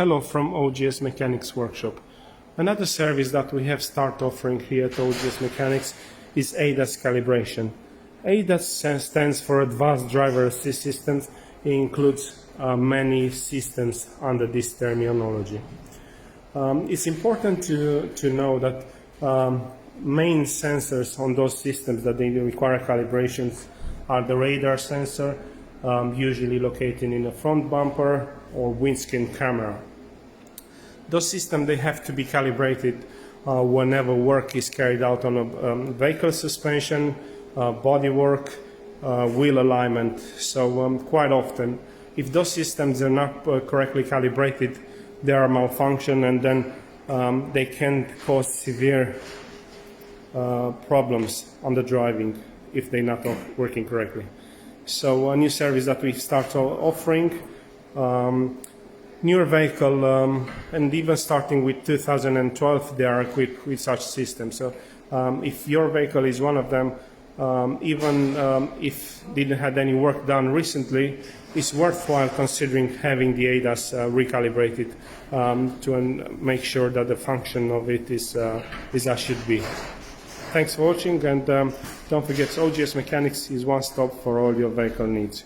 Hello from OGS Mechanics Workshop. Another service that we have started offering here at OGS Mechanics is ADAS calibration. ADAS stands for Advanced Driver Assist Systems. It includes many systems under this terminology. It's important to know that main sensors on those systems that they require calibrations are the radar sensor, usually located in a front bumper or windscreen camera. Those systems, they have to be calibrated whenever work is carried out on a vehicle suspension, bodywork, wheel alignment. So quite often, if those systems are not correctly calibrated, there are malfunctions, and then they can cause severe problems on the driving if they're not working correctly. So a new service that we start offering, newer vehicle, and even starting with 2012, they are equipped with such systems. So if your vehicle is one of them, even if didn't had any work done recently, it's worthwhile considering having the ADAS recalibrated to make sure that the function of it is as should be. Thanks for watching, and don't forget, OGS Mechanics is one stop for all your vehicle needs.